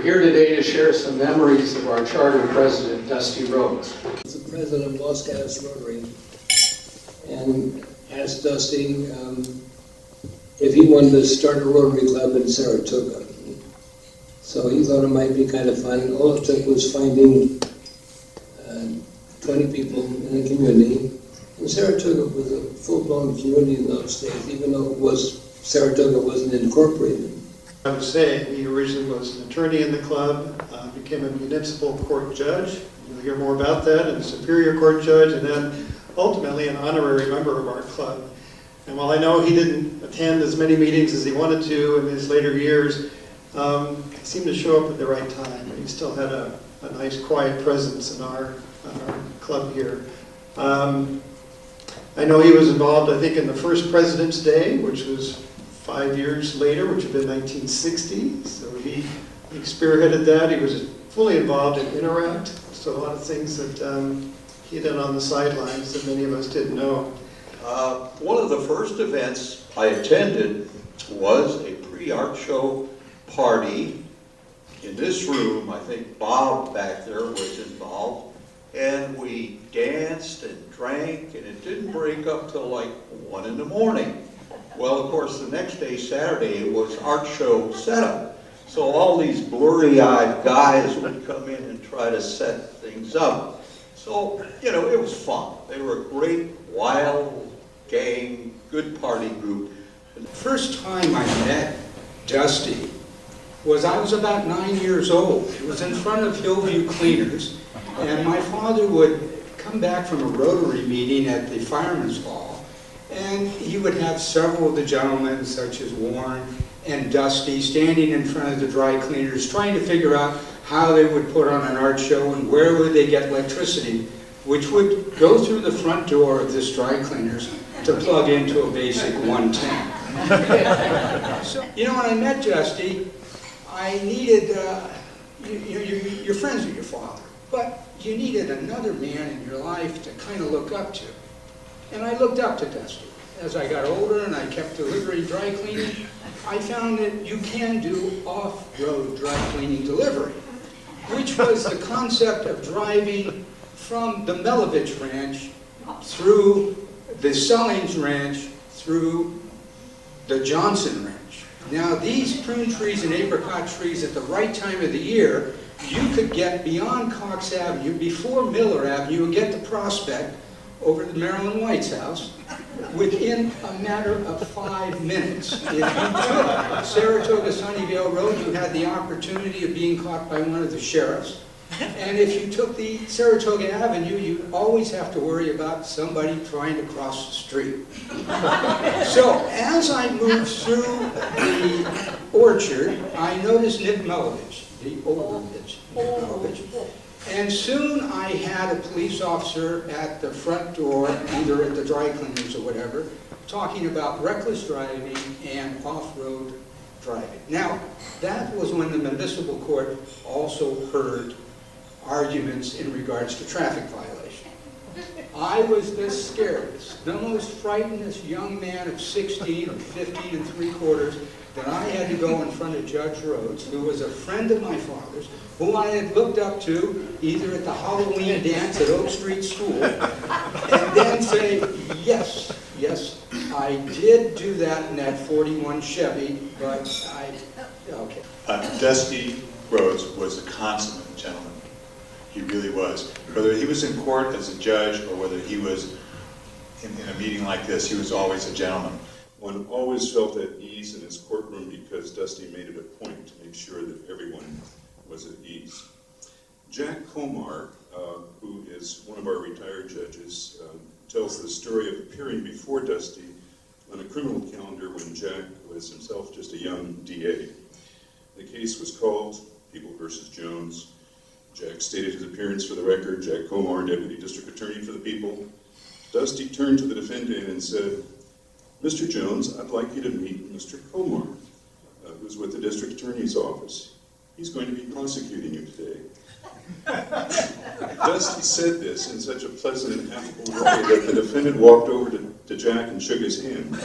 We're here today to share some memories of our charter president, Dusty Rhodes. I was the president of Los Gatos Rotary and asked Dusty if he wanted to start a Rotary Club in Saratoga. So he thought it might be kind of fun. All it took was finding 20 people in the community. And Saratoga was a full-blown community in those days, even though Saratoga wasn't incorporated. I would say he originally was an attorney in the club, became a municipal court judge. You'll hear more about that, and a superior court judge, and then ultimately an honorary member of our club. And while I know he didn't attend as many meetings as he wanted to in his later years, he seemed to show up at the right time. He still had a nice quiet presence in our club here. I know he was involved, I think, in the first President's Day, which was 5 years later, which had been 1960. So he spearheaded that. He was fully involved in Interact. So a lot of things that he did on the sidelines that many of us didn't know. One of the first events I attended was a pre-art show party in this room. I think Bob back there was involved. And we danced and drank, and it didn't break up till like 1 in the morning. Well, of course, the next day, Saturday, it was art show setup. So all these blurry-eyed guys would come in and try to set things up. So, you know, it was fun. They were a great, wild gang, good party group. The first time I met Dusty I was about 9 years old. It was in front of Hillview Cleaners, and my father would come back from a Rotary meeting at the Fireman's Hall, and he would have several of the gentlemen, such as Warren and Dusty, standing in front of the dry cleaners, trying to figure out how they would put on an art show and where would they get electricity, which would go through the front door of this dry cleaners to plug into a basic 110. So, you know, when I met Dusty, I needed, you're friends with your father, but you needed another man in your life to kind of look up to. And I looked up to Dusty. As I got older and I kept delivering dry cleaning, I found that you can do off-road dry cleaning delivery, which was the concept of driving from the Melovich Ranch through the Sellings Ranch through the Johnson Ranch. Now, these prune trees and apricot trees at the right time of the year, you could get beyond Cox Avenue, before Miller Avenue, and get to Prospect over to Marilyn White's house within a matter of 5 minutes. If you took Saratoga Sunnyvale Road, you had the opportunity of being caught by one of the sheriffs. And if you took the Saratoga Avenue, you'd always have to worry about somebody trying to cross the street. So as I moved through the orchard, I noticed Nick Melovich, the older Nick Melovich. And soon I had a police officer at the front door, either at the dry cleaners or whatever, talking about reckless driving and off-road driving. Now, that was when the municipal court also heard arguments in regards to traffic violation. I was the scariest, the most frightened young man of 16 or 15 3/4 that I had to go in front of Judge Rhodes, who was a friend of my father's, who I had looked up to either at the Halloween dance at Oak Street School, and then say, yes, I did do that in that 41 Chevy, but okay. Dusty Rhodes was a consummate gentleman. He really was. Whether he was in court as a judge or whether he was in a meeting like this, he was always a gentleman. One always felt at ease in his courtroom because Dusty made it a point to make sure that everyone was at ease. Jack Comar, who is one of our retired judges, tells the story of appearing before Dusty on a criminal calendar when Jack was himself just a young DA. The case was called People versus Jones. Jack stated his appearance for the record, Jack Comar, Deputy District Attorney for the People. Dusty turned to the defendant and said, Mr. Jones, I'd like you to meet Mr. Comar, who's with the District Attorney's office. He's going to be prosecuting you today. Dusty said this in such a pleasant and affable way that the defendant walked over to Jack and shook his hand.